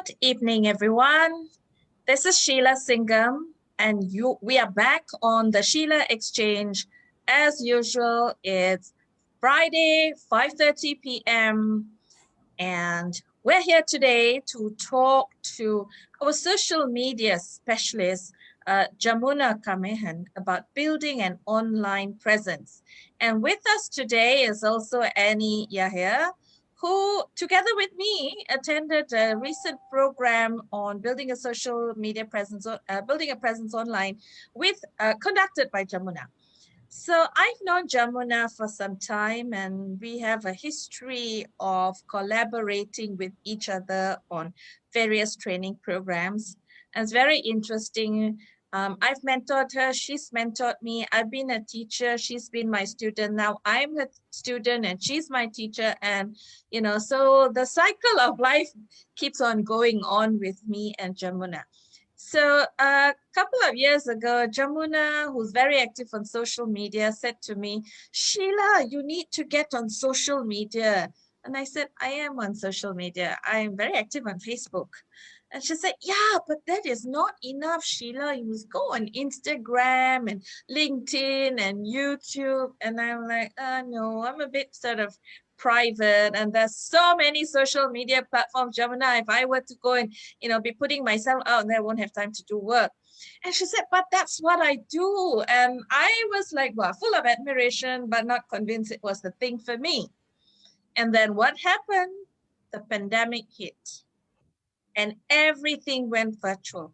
Good evening, everyone. This is Sheila Singham, and we are back on the Sheila Exchange. As usual, it's Friday, 5:30 p.m., and we're here today to talk to our social media specialist, Jamuna Karmehen, about building an online presence. And with us today is also Annie Yahya, who, together with me, attended a recent program on building a social media presence, building a presence online, conducted by Jamuna. So I've known Jamuna for some time, and we have a history of collaborating with each other on various training programs. And it's very interesting. I've mentored her, she's mentored me. I've been a teacher, she's been my student. Now I'm her student and she's my teacher. And, so the cycle of life keeps on going on with me and Jamuna. So a couple of years ago, Jamuna, who's very active on social media, said to me, Sheila, you need to get on social media. And I said, I am on social media. I am very active on Facebook. And she said, yeah, but that is not enough, Sheila. You must go on Instagram and LinkedIn and YouTube. And I'm like, no, I'm a bit sort of private, and there's so many social media platforms, Jamuna. If I were to go and be putting myself out there, I won't have time to do work. And she said, but that's what I do. And I was like, well, full of admiration, but not convinced it was the thing for me. And then what happened? The pandemic hit and everything went virtual.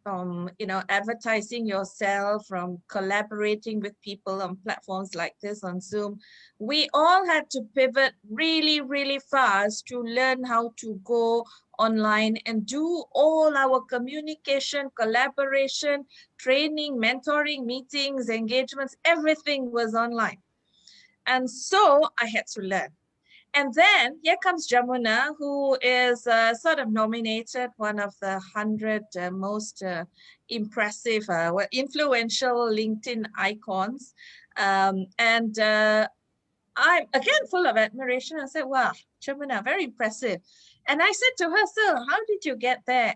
From advertising yourself, from collaborating with people on platforms like this on Zoom, we all had to pivot really, really fast to learn how to go online and do all our communication, collaboration, training, mentoring, meetings, engagements, everything was online. And so I had to learn. And then here comes Jamuna, who is sort of nominated one of the 100 most impressive, influential LinkedIn icons. I'm again full of admiration. I said, wow, Jamuna, very impressive. And I said to her, so how did you get there?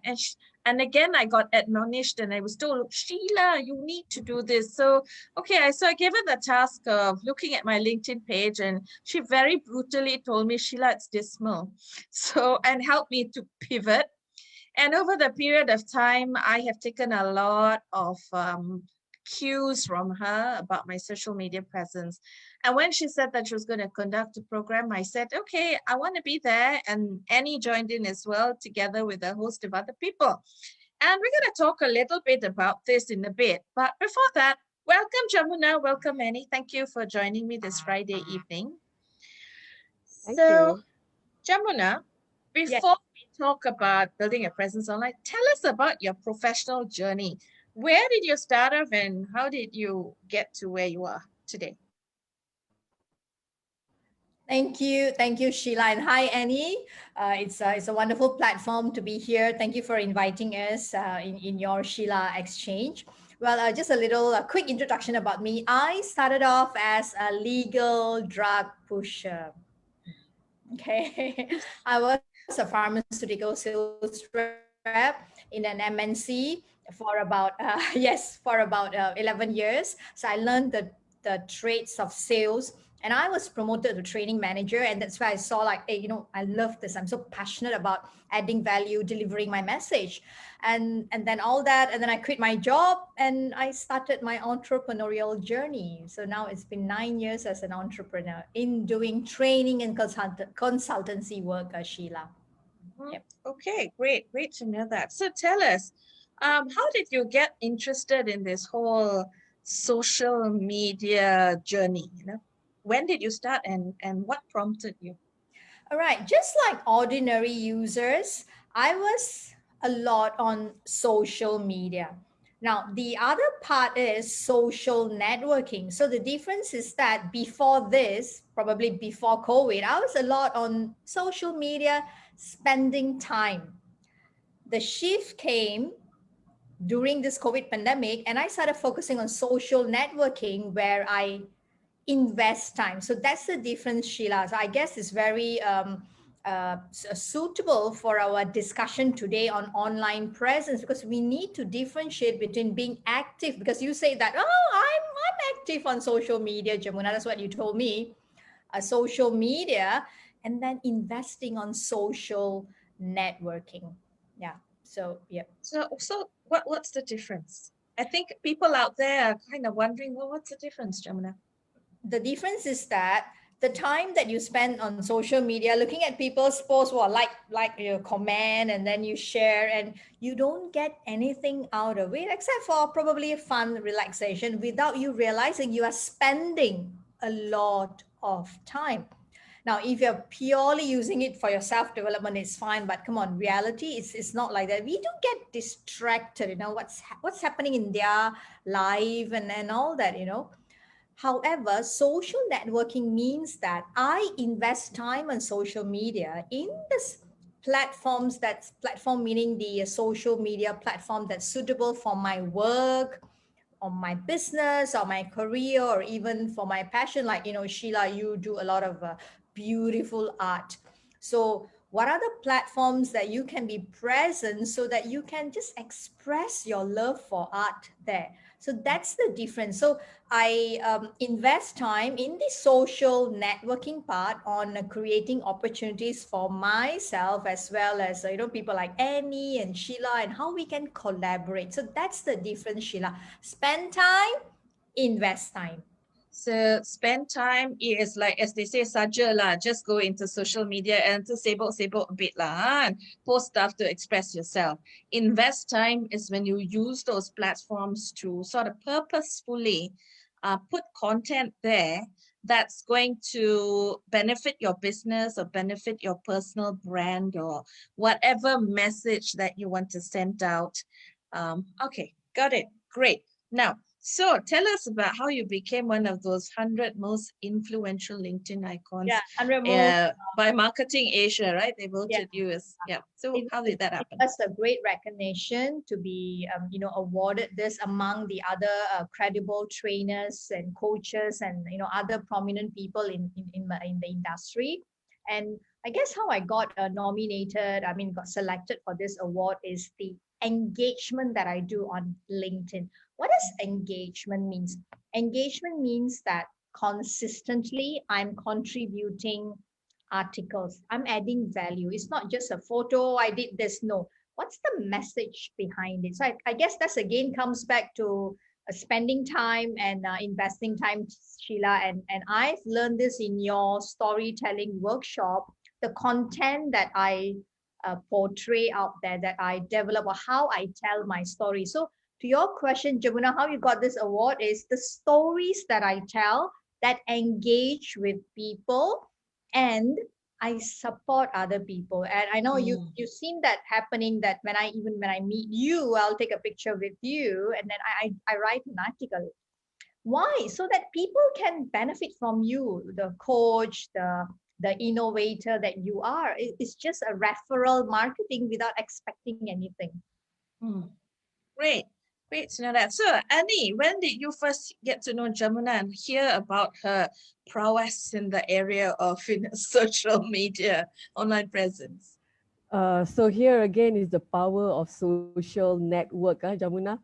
And again, I got admonished and I was told, Sheila, you need to do this. So, okay, so I gave her the task of looking at my LinkedIn page, and she very brutally told me, Sheila, it's dismal. So, and helped me to pivot. And over the period of time, I have taken a lot of cues from her about my social media presence. And when she said that she was going to conduct a program, I said, okay, I want to be there. And Annie joined in as well, together with a host of other people. And we're going to talk a little bit about this in a bit. But before that, welcome, Jamuna. Welcome, Annie. Thank you for joining me this Friday evening. Thank you. Jamuna, before we talk about building a presence online, tell us about your professional journey. Where did you start off and how did you get to where you are today? Thank you, Sheila, and hi, Annie. It's a wonderful platform to be here. Thank you for inviting us in your Sheila Exchange. Well, just a little quick introduction about me. I started off as a legal drug pusher. Okay, I was a pharmaceutical sales rep in an MNC for about 11 years. So I learned the traits of sales, and I was promoted to training manager, and that's why I saw like, hey, I love this. I'm so passionate about adding value, delivering my message, and then all that, and then I quit my job and I started my entrepreneurial journey. So now it's been 9 years as an entrepreneur in doing training and consultancy work, Sheila. Yep. Okay, great to know that. So tell us, how did you get interested in this whole social media journey? When did you start and what prompted you? All right, just like ordinary users, I was a lot on social media. Now, the other part is social networking. So the difference is that before this, probably before COVID, I was a lot on social media, spending time. The shift came during this COVID pandemic, and I started focusing on social networking where I invest time. So that's the difference, Sheila. So I guess it's very suitable for our discussion today on online presence, because we need to differentiate between being active, because you say that, oh, I'm active on social media, Jamuna, that's what you told me, social media, and then investing on social networking. Yeah. So yeah. So what's the difference? I think people out there are kind of wondering, well, what's the difference, Jamuna? The difference is that the time that you spend on social media looking at people's posts, well, like you comment and then you share, and you don't get anything out of it except for probably fun relaxation, without you realizing you are spending a lot of time. Now, if you're purely using it for your self-development, it's fine. But come on, reality is not like that. We do get distracted, what's happening in their life and all that, However, social networking means that I invest time on social media in this platforms, that's platform meaning the social media platform that's suitable for my work, or my business, or my career, or even for my passion. Like, Sheila, you do a lot of beautiful art. So what are the platforms that you can be present so that you can just express your love for art there? So that's the difference. So I invest time in the social networking part on creating opportunities for myself, as well as people like Annie and Sheila, and how we can collaborate. So that's the difference, Sheila. Spend time, invest time. So spend time is like, as they say, saja lah. Just go into social media and to sibuk-sibuk a bit lah, and post stuff to express yourself. Invest time is when you use those platforms to sort of purposefully put content there that's going to benefit your business or benefit your personal brand or whatever message that you want to send out. Okay, got it. Great. Now, so tell us about how you became one of those 100 most influential LinkedIn icons Yeah, 100 most. by Marketing Asia, right? They Yeah. voted you as, yeah. So how did that happen? That's a great recognition to be, awarded this among the other credible trainers and coaches and, other prominent people in the industry. And I guess how I got nominated, got selected for this award is the engagement that I do on LinkedIn. What does engagement means? Engagement means that consistently I'm contributing articles. I'm adding value. It's not just a photo, I did this. No. What's the message behind it? So I guess that's again comes back to spending time and investing time, Sheila. And I've learned this in your storytelling workshop. The content that I portray out there, that I develop, or how I tell my story. So to your question, Jamuna, how you got this award is the stories that I tell that engage with people, and I support other people. And I know you've seen that happening, that when I meet you, I'll take a picture with you and then I write an article. Why? So that people can benefit from you, the coach, the innovator that you are. It's just a referral marketing without expecting anything. Great. Great to know that. So, Annie, when did you first get to know Jamuna and hear about her prowess in the area of social media, online presence? So here again is the power of social network, Jamuna.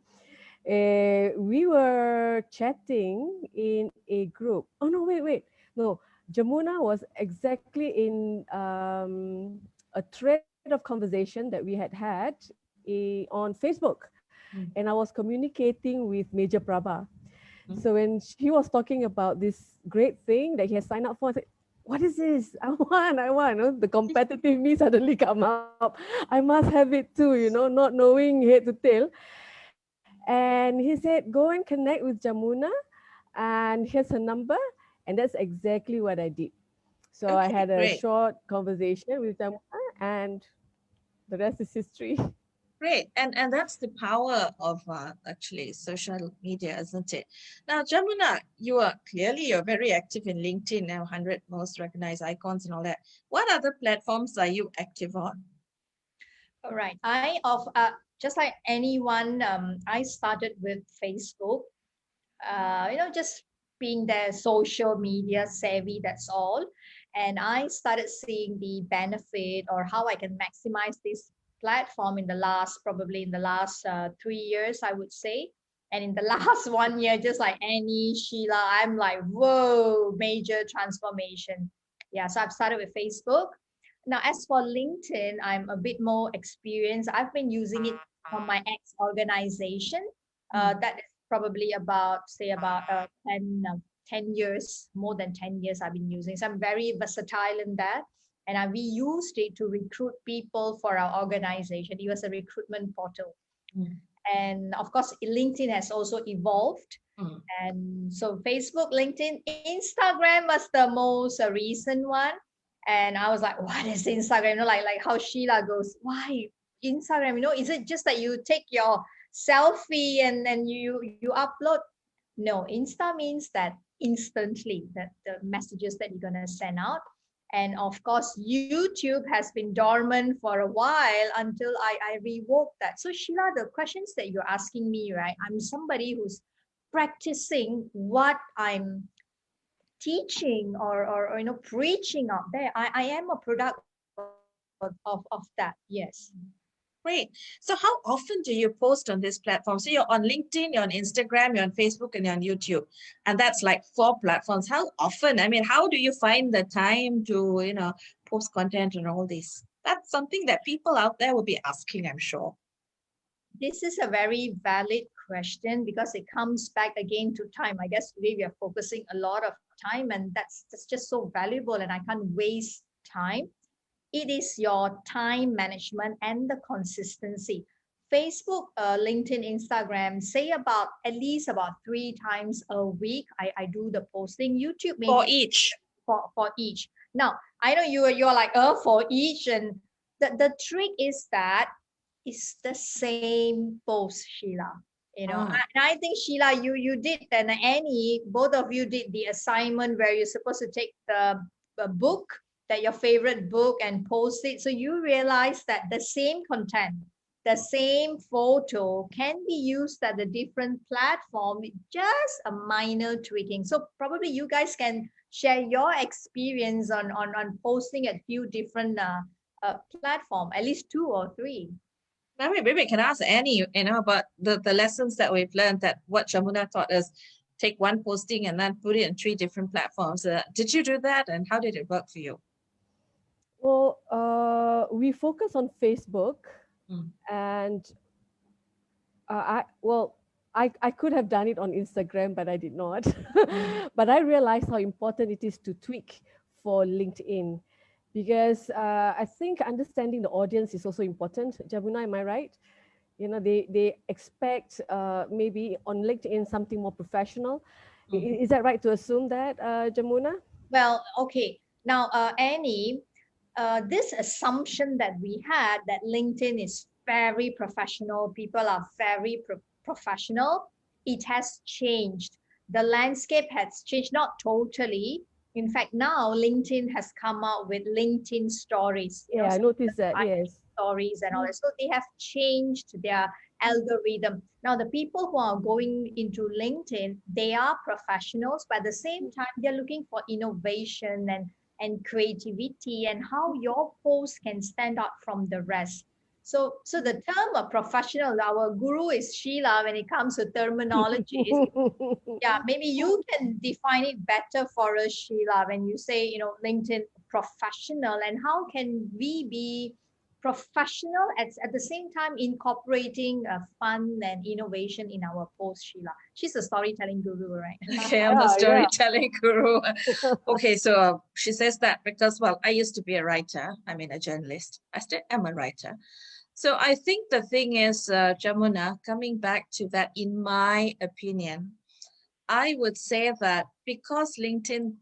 We were chatting in a group. Oh no, wait. No, Jamuna was exactly in a thread of conversation that we had on Facebook. And I was communicating with Major Prabha. So when he was talking about this great thing that he has signed up for, I said, what is this? I want. The competitive me suddenly come up. I must have it too, not knowing head to tail. And he said, go and connect with Jamuna and here's her number. And that's exactly what I did. So I had a short conversation with Jamuna and the rest is history. Great. And that's the power of actually social media, isn't it? Now, Jamuna, you're very active in LinkedIn now, 100 most recognized icons and all that. What other platforms are you active on? All right. Just like anyone, I started with Facebook. Just being there, social media savvy. That's all. And I started seeing the benefit or how I can maximize this platform in the last, probably in the last 3 years, I would say. And in the last 1 year, just like Annie, Sheila, I'm like, whoa, major transformation. Yeah, so I've started with Facebook. Now, as for LinkedIn, I'm a bit more experienced. I've been using it from my ex organization. That is probably about, say, about 10 years, more than 10 years I've been using. So I'm very versatile in that. And we used it to recruit people for our organization. It was a recruitment portal. And of course, LinkedIn has also evolved. And so Facebook, LinkedIn, Instagram was the most recent one. And I was like, what is Instagram? You know, like how Sheila goes, why Instagram? You know, is it just that you take your selfie and then you upload? No, Insta means that instantly, that the messages that you're gonna send out. And of course, YouTube has been dormant for a while until I revoked that. So Sheila, the questions that you're asking me, right? I'm somebody who's practicing what I'm teaching or you know, preaching out there. I am a product of that. Yes. Great. So how often do you post on this platform? So you're on LinkedIn, you're on Instagram, you're on Facebook, and you're on YouTube. And that's like 4 platforms. How often? I mean, how do you find the time to, you know, post content and all this? That's something that people out there will be asking, I'm sure. This is a very valid question because it comes back again to time. I guess today we are focusing a lot of time, and that's just so valuable, and I can't waste time. It is your time management and the consistency. Facebook, LinkedIn, Instagram, say about at least about 3 times a week. I do the posting. YouTube maybe For each. For each. Now I know you're like for each, and the trick is that it's the same post, Sheila. You know, and I think Sheila, you did, and Annie, both of you did the assignment where you're supposed to take the book, that your favorite book, and post it. So you realize that the same content, the same photo can be used at a different platform with just a minor tweaking. So probably you guys can share your experience on posting at few different platform, at least 2 or 3. Maybe we can ask Annie, you know, about the lessons that we've learned, that what Jamuna taught us, take one posting and then put it in 3 different platforms. Did you do that, and how did it work for you? Well, we focus on Facebook, and I could have done it on Instagram, but I did not. But I realized how important it is to tweak for LinkedIn, because I think understanding the audience is also important. Jamuna, am I right? You know, they expect maybe on LinkedIn something more professional. Is that right to assume that, Jamuna? Well, okay. Now, Annie, this assumption that we had that LinkedIn is very professional, people are very professional, it has changed. The landscape has changed, not totally. In fact, now LinkedIn has come out with LinkedIn stories. Yeah, I noticed that, yes. Stories and all that. So they have changed their algorithm. Now, the people who are going into LinkedIn, they are professionals, but at the same time, they're looking for innovation and creativity and how your post can stand out from the rest. So the term of professional, our guru is Sheila when it comes to terminology. Yeah, maybe you can define it better for us, Sheila, when you say, you know, LinkedIn professional, and how can we be professional at the same time incorporating fun and innovation in our post, Sheila. She's a storytelling guru, right? Okay, I'm the storytelling guru. Okay, so she says that because, well, I used to be a writer. I mean, a journalist. I still am a writer. So I think the thing is, Jamuna, coming back to that, in my opinion, I would say that because LinkedIn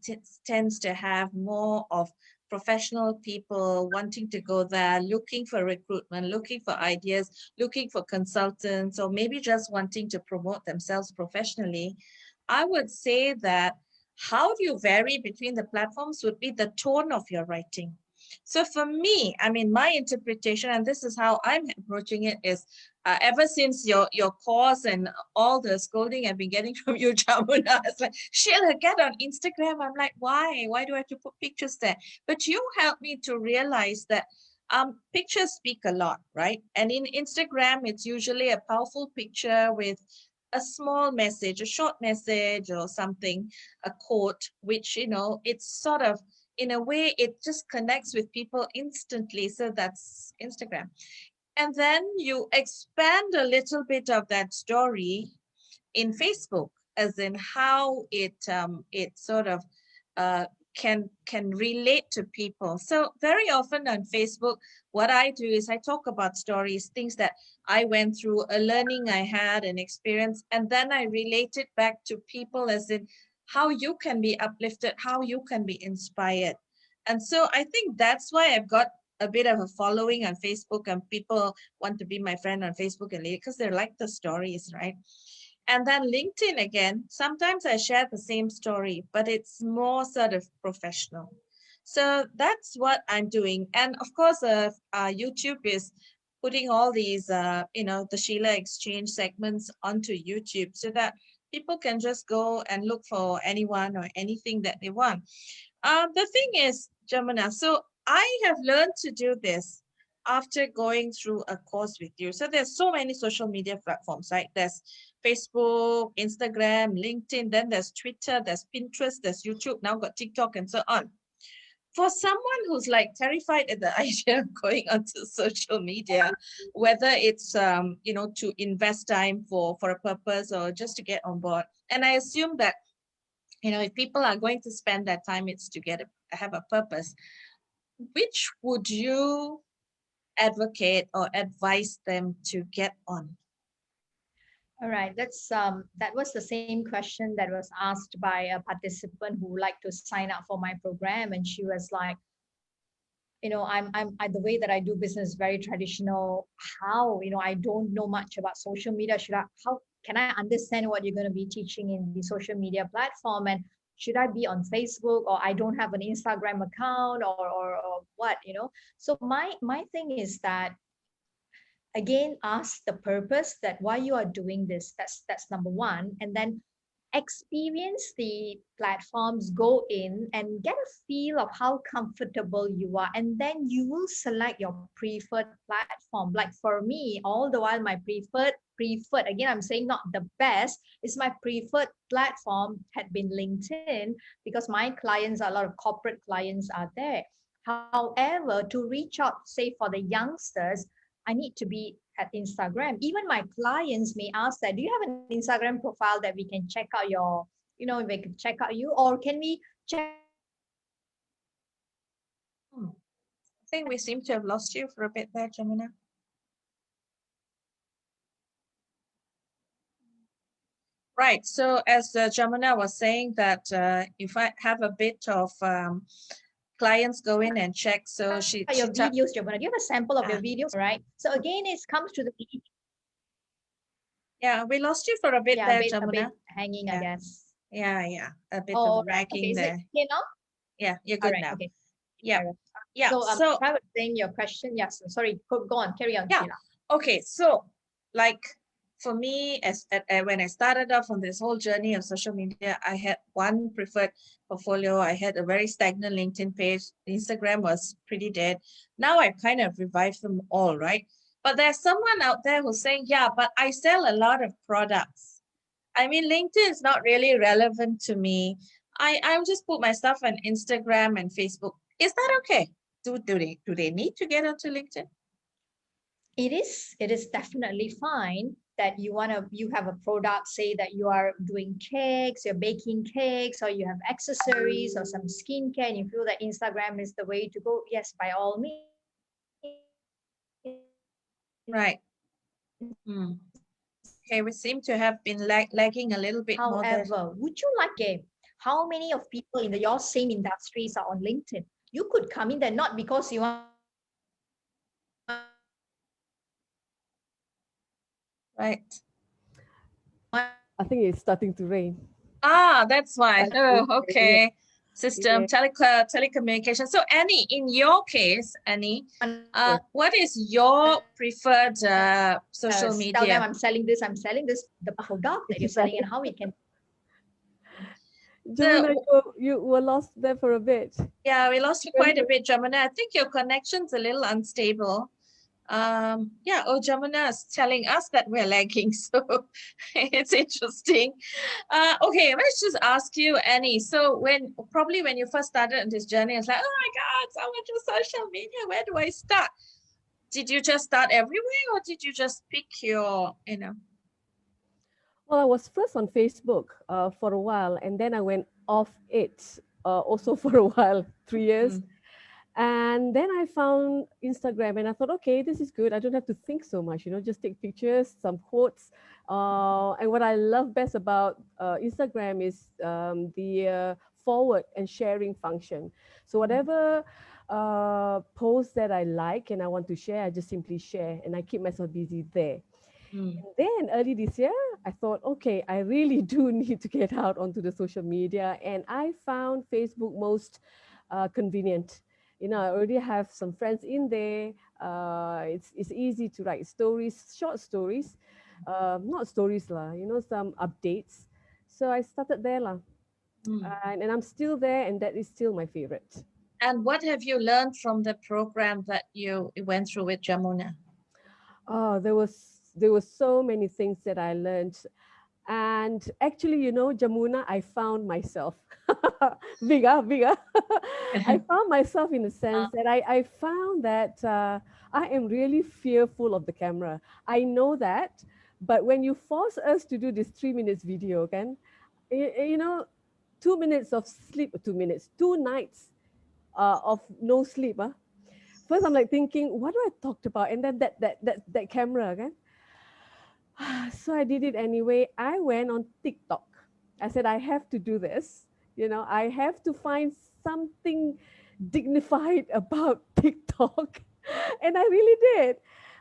tends to have more of professional people wanting to go there, looking for recruitment, looking for ideas, looking for consultants, or maybe just wanting to promote themselves professionally, I would say that how do you vary between the platforms would be the tone of your writing. So for me, I mean, my interpretation, and this is how I'm approaching it, is ever since your course and all the scolding I've been getting from you, Jamuna, it's like, Sheila, get on Instagram. I'm like, why? Why do I have to put pictures there? But you helped me to realize that pictures speak a lot, right? And in Instagram, it's usually a powerful picture with a small message, a short message or something, a quote, which, you know, it's sort of, in a way, it just connects with people instantly. So that's Instagram. And then you expand a little bit of that story in Facebook, as in how it sort of can relate to people. So very often on Facebook, what I do is I talk about stories, things that I went through, a learning I had, an experience, and then I relate it back to people, as in how you can be uplifted, how you can be inspired. And so I think that's why I've got a bit of a following on Facebook, and people want to be my friend on Facebook and because they like the stories, right? And then LinkedIn again, sometimes I share the same story, but it's more sort of professional. So that's what I'm doing. And of course, YouTube is putting all these, the Sheila Exchange segments onto YouTube so that people can just go and look for anyone or anything that they want. The thing is, Jamuna, so I have learned to do this after going through a course with you. So there's so many social media platforms, right? There's Facebook, Instagram, LinkedIn, then there's Twitter, there's Pinterest, there's YouTube, now got TikTok and so on. For someone who's like terrified at the idea of going onto social media, whether it's, to invest time for a purpose or just to get on board. And I assume that, if people are going to spend that time, it's to have a purpose. Which would you advocate or advise them to get on? All right, that was the same question that was asked by a participant who would like to sign up for my program, and she was like, the way that I do business is very traditional. How, I don't know much about social media. How can I understand what you're going to be teaching in the social media platform? And should I be on Facebook, or I don't have an Instagram account, or what, So my thing is that, again, ask the purpose, that why you are doing this. That's number one. And then experience the platforms, go in and get a feel of how comfortable you are, and then you will select your preferred platform. Like for me, all the while, my preferred, again, I'm saying not the best, is my preferred platform had been LinkedIn, because my clients, a lot of corporate clients are there. However, to reach out, say for the youngsters, I need to be at Instagram. Even my clients may ask that, do you have an Instagram profile that we can check out your, we can check out you, or can we check? I think we seem to have lost you for a bit there, Jamuna. Right. So as Jamuna was saying that if I have a bit of clients go in and check, so your videos, Jamuna. Do you have a sample of your videos? Right. So again, it comes to the video. Yeah, we lost you for a bit there, Jamuna. A bit hanging, I guess. Yeah, a bit of lagging there. Okay, now? Yeah, you're good now. Okay. Yeah. So I was saying your question. Yes. Sorry. Go on. Carry on. Yeah. Sheila. Okay. So, like for me, when I started off on this whole journey of social media, I had one preferred portfolio. I had a very stagnant LinkedIn page. Instagram was pretty dead. Now I kind of revived them all, right? But there's someone out there who's saying, yeah, but I sell a lot of products. I mean, LinkedIn is not really relevant to me. I'll just put my stuff on Instagram and Facebook. Is that okay? Do they need to get onto LinkedIn? It is definitely fine that you have a product, say that you are doing cakes, you're baking cakes, or you have accessories or some skincare, and you feel that Instagram is the way to go. Yes, by all means. Right. Okay, we seem to have been lagging a little bit more there. However, would you like game? How many of people in your same industries are on LinkedIn? You could come in there not because you want. Right. I think it's starting to rain. Ah, that's why. Oh, okay. system, telecommunication. So Annie, in your case, Annie, what is your preferred social Tell them media? I'm selling this, the product that you're selling, and how it can. Jamuna, you were lost there for a bit. Yeah, we lost you quite a bit, Jamuna. I think your connection's a little unstable. Yeah, Jamuna is telling us that we're lagging, so it's interesting. Okay, let's just ask you, Annie. So when you first started this journey, it's like, oh my God, so much of social media. Where do I start? Did you just start everywhere, or did you just pick your, Well, I was first on Facebook for a while, and then I went off it also for a while, 3 years. And then I found Instagram, and I thought, okay, this is good. I don't have to think so much, just take pictures, some quotes. And what I love best about Instagram is the forward and sharing function. So whatever post that I like and I want to share, I just simply share, and I keep myself busy there. And then early this year, I thought, okay, I really do need to get out onto the social media. And I found Facebook most convenient. I already have some friends in there. It's easy to write stories, short stories, not stories lah, some updates. So I started there lah. And I'm still there, and that is still my favorite. And what have you learned from the program that you went through with Jamuna? Oh, there was so many things that I learned. And actually, Jamuna, I found myself. Bigger. I found myself in the sense that I found that I am really fearful of the camera. I know that, but when you force us to do this 3 minutes video, 2 minutes of sleep, 2 minutes, 2 nights of no sleep. First, I'm like thinking, what do I talked about? And then that camera, okay? So I did it anyway. I went on TikTok. I said, I have to do this. I have to find something dignified about TikTok. And I really did.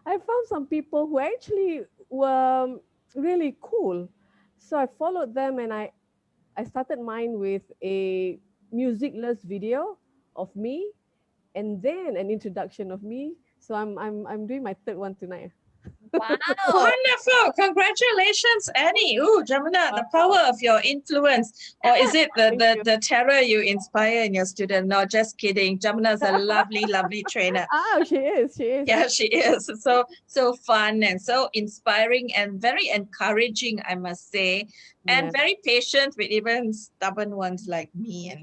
I found some people who actually were really cool. So I followed them, and I started mine with a musicless video of me, and then an introduction of me. So I'm doing my third one tonight. Wow. Wonderful. Congratulations, Annie. Ooh, Jamuna, the power of your influence. Or is it the terror you inspire in your student? No, just kidding. Jamuna is a lovely, lovely trainer. Oh, she is. Yeah, she is. So fun and so inspiring and very encouraging, I must say. And very patient with even stubborn ones like me,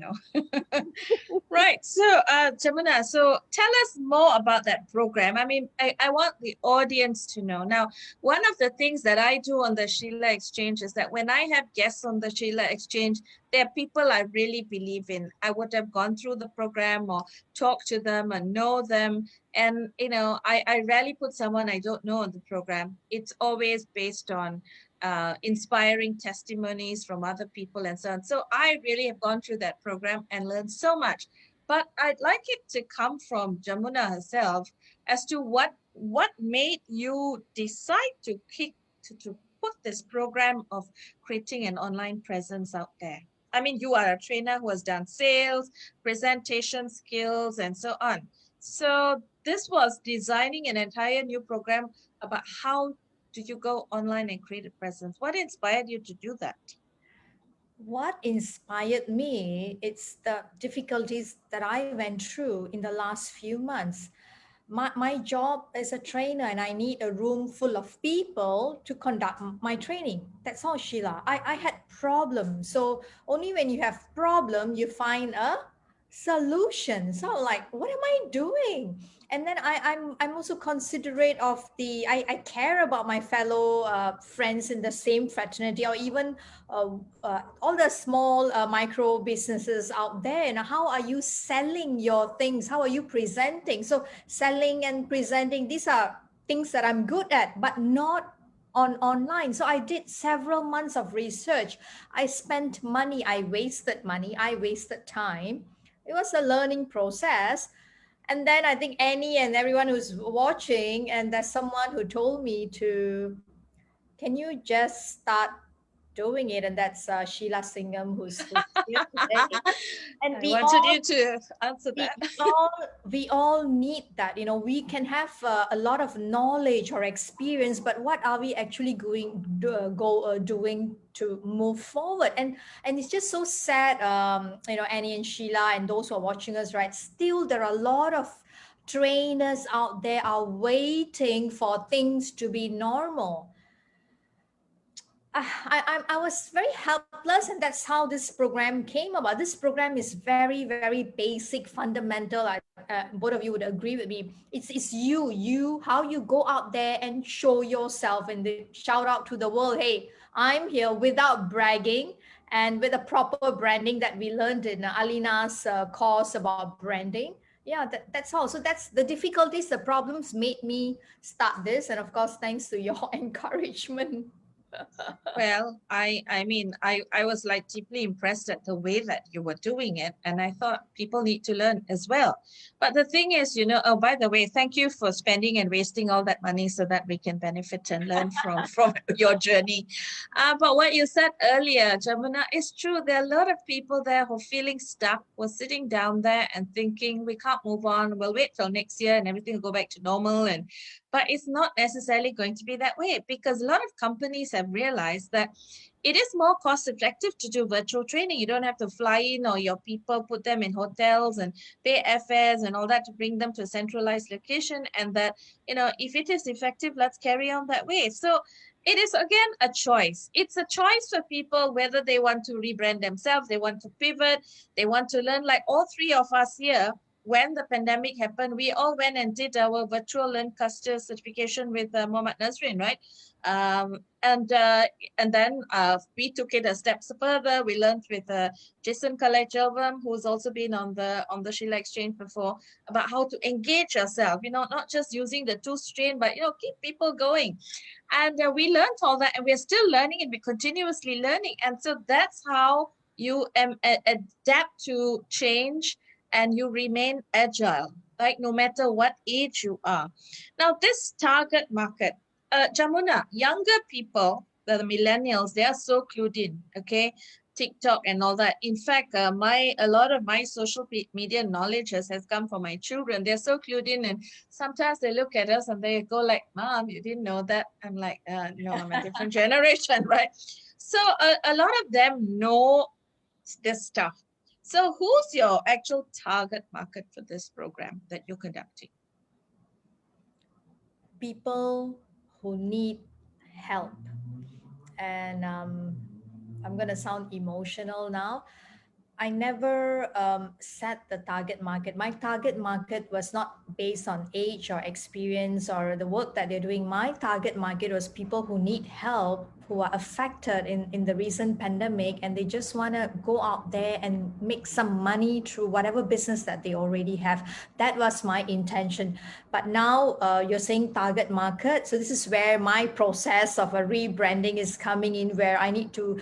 Right. So, Jamuna, so tell us more about that program. I mean, I want the audience to know. Now, one of the things that I do on the Sheila Exchange is that when I have guests on the Sheila Exchange, they're people I really believe in. I would have gone through the program or talked to them and know them. And, I rarely put someone I don't know on the program. It's always based on inspiring testimonies from other people and so on. So I really have gone through that program and learned so much. But I'd like it to come from Jamuna herself as to what made you decide to put this program of creating an online presence out there. I mean, you are a trainer who has done sales, presentation skills, and so on. So this was designing an entire new program about how do you go online and create a presence? What inspired you to do that? What inspired me, it's the difficulties that I went through in the last few months. My job as a trainer, and I need a room full of people to conduct my training. That's all, Sheila. I had problems. So only when you have problem, you find a solution. So I'm like, what am I doing? And then I'm also considerate of I care about my fellow friends in the same fraternity, or even all the small micro businesses out there. And how are you selling your things? How are you presenting? So selling and presenting, these are things that I'm good at, but not online. So I did several months of research. I spent money, I wasted time. It was a learning process. And then I think Annie and everyone who's watching, and there's someone who told me to, can you just start doing it, and that's Sheila Singham, who's here today. And I we wanted all you to answer we that. all we all need that. We can have a lot of knowledge or experience, but what are we actually doing to move forward? And it's just so sad, Annie and Sheila and those who are watching us, right? Still there are a lot of trainers out there are waiting for things to be normal. I was very helpless, and that's how this program came about. This program is very, very basic, fundamental. Both of you would agree with me. It's you, how you go out there and show yourself and shout out to the world, hey, I'm here, without bragging, and with a proper branding that we learned in Alina's course about branding. Yeah, that's all. So that's the difficulties, the problems made me start this. And of course, thanks to your encouragement. Well, I was like deeply impressed at the way that you were doing it, and I thought people need to learn as well. But the thing is, oh, by the way, thank you for spending and wasting all that money so that we can benefit and learn from your journey. But what you said earlier, Jamuna, is true. There are a lot of people there who are feeling stuck, who are sitting down there and thinking we can't move on. We'll wait till next year and everything will go back to normal. But it's not necessarily going to be that way, because a lot of companies have realized that it is more cost effective to do virtual training. You don't have to fly in, or your people put them in hotels and pay airfares and all that to bring them to a centralized location. And that, if it is effective, let's carry on that way. So it is, again, a choice. It's a choice for people whether they want to rebrand themselves, they want to pivot, they want to learn. Like all three of us here, when the pandemic happened, we all went and did our virtual Learncaster certification with Mohammad Nazrin, right? And then we took it a step further. We learned with Jason Kalaichavam, who's also been on the Sheila Exchange before, about how to engage yourself, not just using the two strain, but, keep people going. And we learned all that, and we're still learning, and we're continuously learning. And so that's how you adapt to change, and you remain agile, like no matter what age you are. Now, this target market, Jamuna, younger people, the millennials, they are so clued in, okay? TikTok and all that. In fact, a lot of my social media knowledge has come from my children. They're so clued in, and sometimes they look at us and they go like, "Mom, you didn't know that?" I'm like, "No, I'm a different generation," right? So a lot of them know this stuff. So who's your actual target market for this program that you're conducting? People who need help. And I'm going to sound emotional now. I never set the target market. My target market was not based on age or experience or the work that they're doing. My target market was people who need help, who are affected in the recent pandemic, and they just want to go out there and make some money through whatever business that they already have. That was my intention. But now you're saying target market. So this is where my process of a rebranding is coming in, where I need to,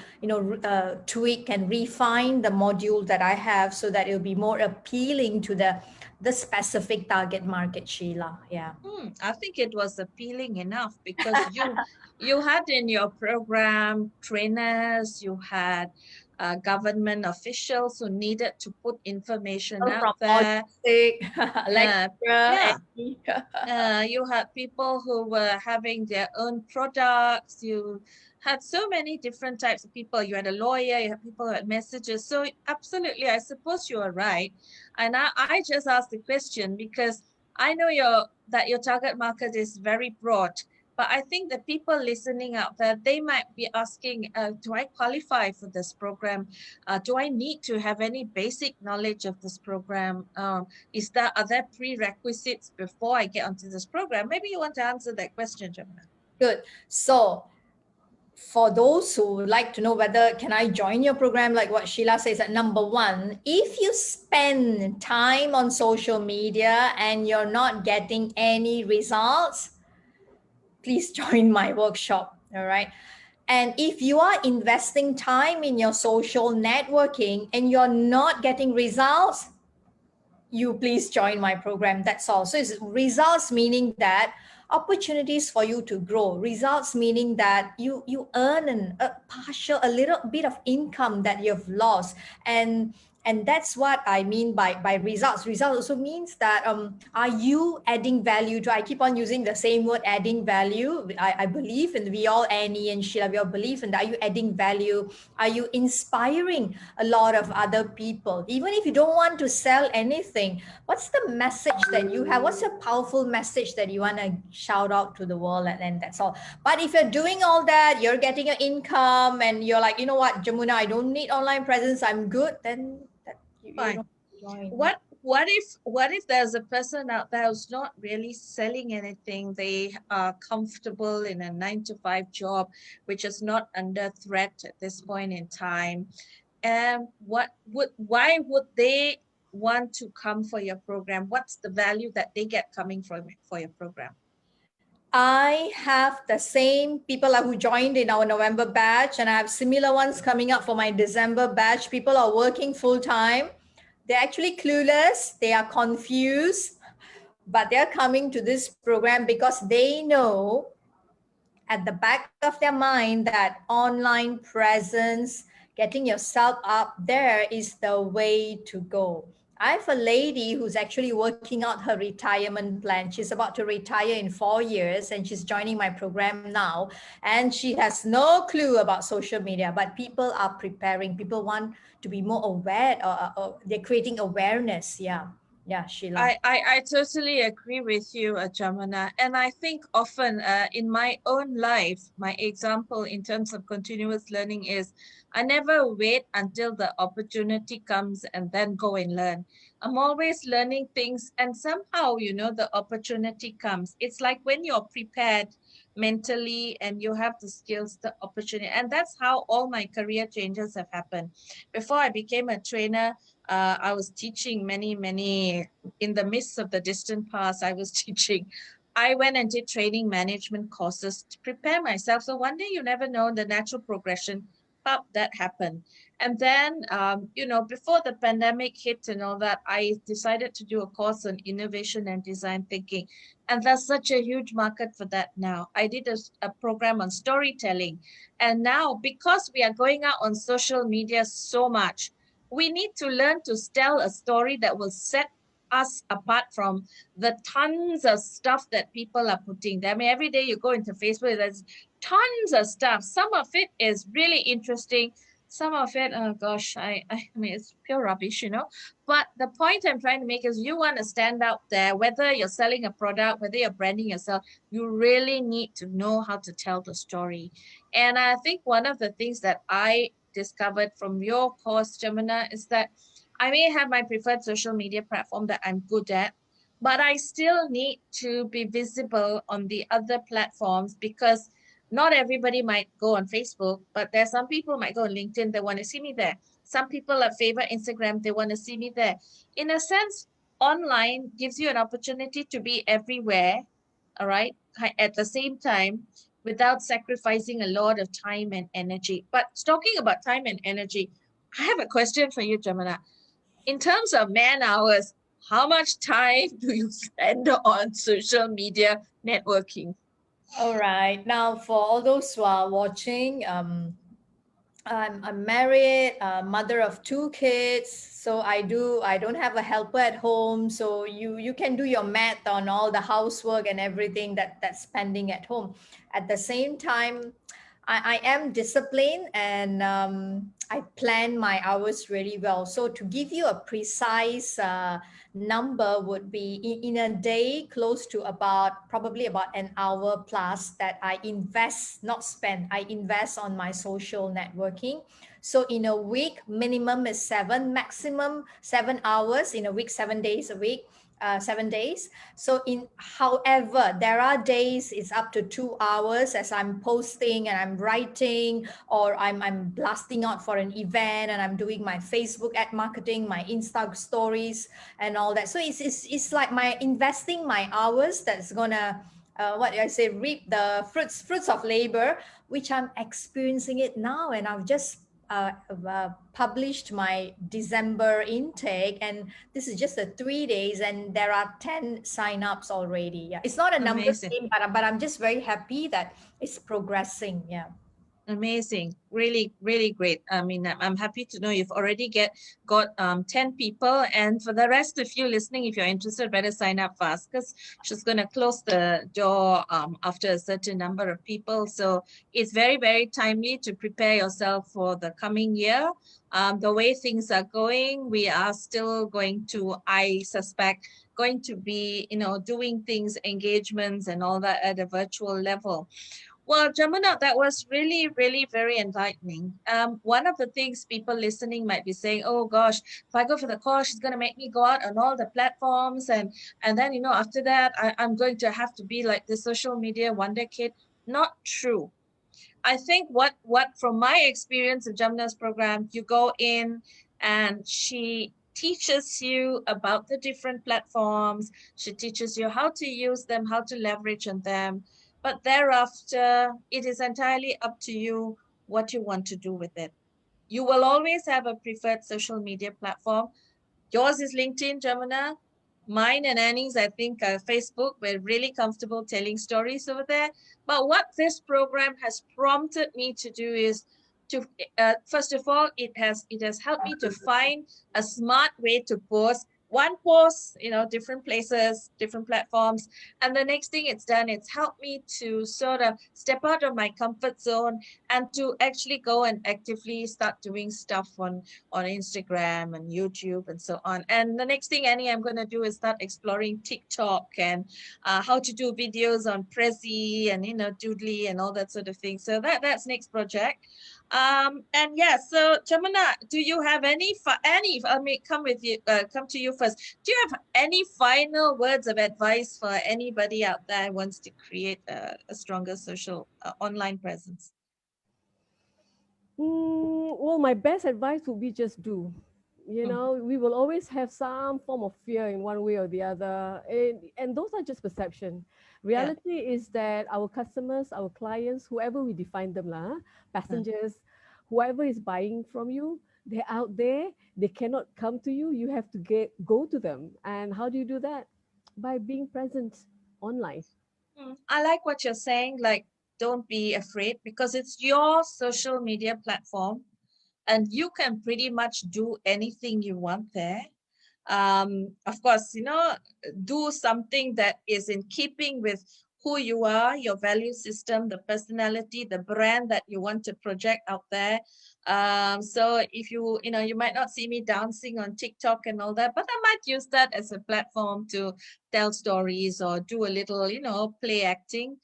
tweak and refine the module that I have so that it'll be more appealing to the specific target market, Sheila. Yeah. I think it was appealing enough, because you had in your program trainers, you had government officials who needed to put information out there. Lecturer, you had people who were having their own products. You had so many different types of people. You had a lawyer, you had people who had messages. So absolutely, I suppose you are right. And I just asked the question because I know that your target market is very broad. But I think the people listening out there, they might be asking, do I qualify for this program? Do I need to have any basic knowledge of this program? Are there prerequisites before I get onto this program? Maybe you want to answer that question, Jamuna. Good. So for those who would like to know whether can I join your program, like what Sheila says, at number one, if you spend time on social media and you're not getting any results, please join my workshop. All right. And if you are investing time in your social networking and you're not getting results, you please join my program. That's all. So it's results, meaning that opportunities for you to grow. Results meaning that you earn a little bit of income that you've lost. And that's what I mean by results. Results also means that are you adding value to, I keep on using the same word, adding value. I believe, and we all, Annie and Sheila, we all believe in that. Are you adding value? Are you inspiring a lot of other people? Even if you don't want to sell anything, what's the message that you have? What's a powerful message that you want to shout out to the world? And that's all. But if you're doing all that, you're getting an income and you're like, you know what, Jamuna, I don't need online presence, I'm good, then you Fine. don't join. What if there's a person out there who's not really selling anything? They are comfortable in a 9-to-5 job, which is not under threat at this point in time. And why would they want to come for your program? What's the value that they get coming from for your program? I have the same people who joined in our November batch, and I have similar ones coming up for my December batch. People are working full time. They're actually clueless. They are confused, but they're coming to this program because they know at the back of their mind that online presence, getting yourself up there is the way to go. I have a lady who's actually working out her retirement plan. She's about to retire in 4 years and she's joining my program now. And she has no clue about social media, but people are preparing. People want to be more aware, or they're creating awareness. Yeah. Yeah, Sheila. I totally agree with you, Jamuna. And I think often in my own life, my example in terms of continuous learning is I never wait until the opportunity comes and then go and learn. I'm always learning things, and somehow, the opportunity comes. It's like when you're prepared mentally and you have the skills, the opportunity. And that's how all my career changes have happened. Before I became a trainer, I was teaching many in the midst of the distant past. I was teaching. I went and did training management courses to prepare myself. So one day, you never know, the natural progression, pop, that happened. And then, before the pandemic hit and all that, I decided to do a course on innovation and design thinking. And there's such a huge market for that now. I did a program on storytelling. And now, because we are going out on social media so much, we need to learn to tell a story that will set us apart from the tons of stuff that people are putting there. I mean, every day you go into Facebook, there's tons of stuff. Some of it is really interesting. Some of it, oh gosh, I mean, it's pure rubbish, But the point I'm trying to make is you want to stand out there, whether you're selling a product, whether you're branding yourself, you really need to know how to tell the story. And I think one of the things that I discovered from your course, Jamuna, is that I may have my preferred social media platform that I'm good at, but I still need to be visible on the other platforms because not everybody might go on Facebook, but there's some people might go on LinkedIn, they want to see me there. Some people are favor Instagram, they want to see me there. In a sense, online gives you an opportunity to be everywhere, all right, at the same time, without sacrificing a lot of time and energy. But talking about time and energy, I have a question for you, Jamuna. In terms of man hours, how much time do you spend on social media networking? All right. Now, for all those who are watching, I'm married, mother of 2 kids. So I don't have a helper at home. So you can do your math on all the housework and everything that's pending at home. At the same time, I am disciplined and I plan my hours really well. So to give you a precise number would be in a day, close to probably about an hour plus that I invest, not spend, I invest on my social networking. So in a week, minimum is 7, maximum 7 hours in a week, 7 days a week. 7 days. So however, there are days it's up to 2 hours as I'm posting and I'm writing, or I'm blasting out for an event and I'm doing my Facebook ad marketing, my Insta stories and all that. So it's like my investing my hours that's gonna what I say, reap the fruits of labor, which I'm experiencing it now. And I've just published my December intake, and this is just 3 days, and there are 10 sign-ups already. Yeah, it's not a numbers Amazing. game, but I'm just very happy that it's progressing. Yeah. Amazing. Really, really great. I mean, I'm happy to know you've already got 10 people. And for the rest of you listening, if you're interested, better sign up fast because she's going to close the door after a certain number of people. So it's very, very timely to prepare yourself for the coming year. The way things are going, we are still going to, I suspect, going to be, doing things, engagements and all that at a virtual level. Well, Jamuna, that was really, really very enlightening. One of the things people listening might be saying, oh gosh, if I go for the course, she's going to make me go out on all the platforms. And then, after that, I'm going to have to be like the social media wonder kid. Not true. I think what from my experience of Jamuna's program, you go in and she teaches you about the different platforms. She teaches you how to use them, how to leverage on them. But thereafter, it is entirely up to you what you want to do with it. You will always have a preferred social media platform. Yours is LinkedIn, Jamuna. Mine and Annie's, I think, Facebook. We're really comfortable telling stories over there. But what this program has prompted me to do is to, first of all, it has helped me to find a smart way to post. One post, different places, different platforms. And the next thing it's done, it's helped me to sort of step out of my comfort zone and to actually go and actively start doing stuff on Instagram and YouTube and so on. And the next thing, Annie, I'm going to do is start exploring TikTok and how to do videos on Prezi and, Doodly and all that sort of thing. So that's next project. And yeah, so Jamuna, do you have any, I mean, come to you first. Do you have any final words of advice for anybody out there who wants to create a stronger social online presence? Well, my best advice would be just do. Mhm. We will always have some form of fear in one way or the other. And those are just perception. Yeah. Reality is that our customers, our clients, whoever we define them, passengers, whoever is buying from you, they're out there. They cannot come to you. You have to go to them. And how do you do that? By being present online. I like what you're saying. Like, don't be afraid because it's your social media platform and you can pretty much do anything you want there. Of course, do something that is in keeping with who you are, your value system, the personality, the brand that you want to project out there. So if you might not see me dancing on TikTok and all that, but I might use that as a platform to tell stories or do a little, play acting.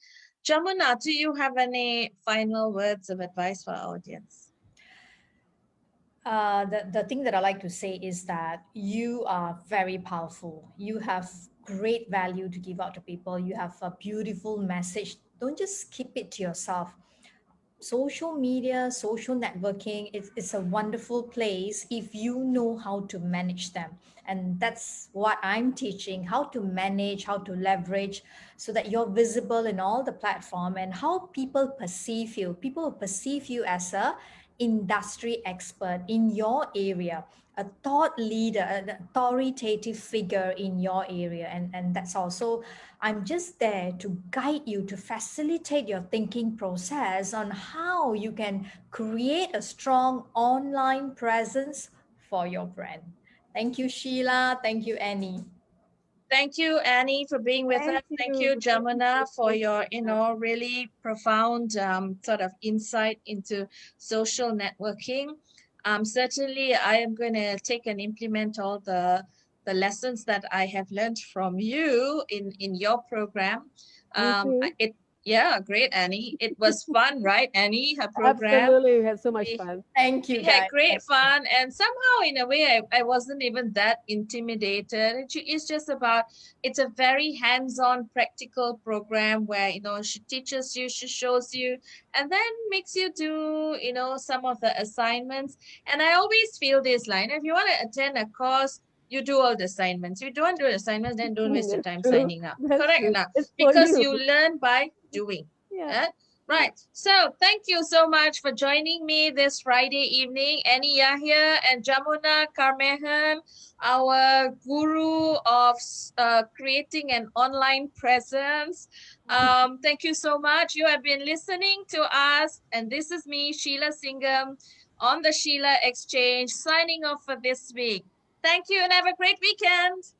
Jamuna, do you have any final words of advice for our audience? The thing that I like to say is that you are very powerful. You have great value to give out to people. You have a beautiful message. Don't just keep it to yourself. Social media, social networking, it's a wonderful place if you know how to manage them. And that's what I'm teaching, how to manage, how to leverage so that you're visible in all the platform and how people perceive you. People perceive you as a industry expert in your area, a thought leader, an authoritative figure in your area. And that's also, I'm just there to guide you, to facilitate your thinking process on how you can create a strong online presence for your brand. Thank you, Sheila. Thank you, Annie. Thank you, Annie, for being with us. Thank Thank you. you, Thank Jamuna, for you. your, really profound sort of insight into social networking. Certainly, I am going to take and implement all the lessons that I have learned from you in your program. Me too. Yeah, great, Annie. It was fun, right, Annie? Her program. Absolutely. We had so much We fun. Thank you, we had guys. great Thank you. fun, and somehow in a way I wasn't even that intimidated. It's just about, it's a very hands-on practical program where she teaches you, she shows you, and then makes you do some of the assignments. And I always feel this line: if you want to attend a course, you do all the assignments. If you don't do assignments, then don't waste your That's time true. signing up. That's Correct true. enough, It's for because you. you learn by doing. Yeah. eh? Right. So thank you so much for joining me this Friday evening. Annie Yahya and Jamuna Karmehen, our guru of creating an online presence. Thank you so much. You have been listening to us. And this is me, Sheila Singham, on the Sheila Exchange, signing off for this week. Thank you and have a great weekend.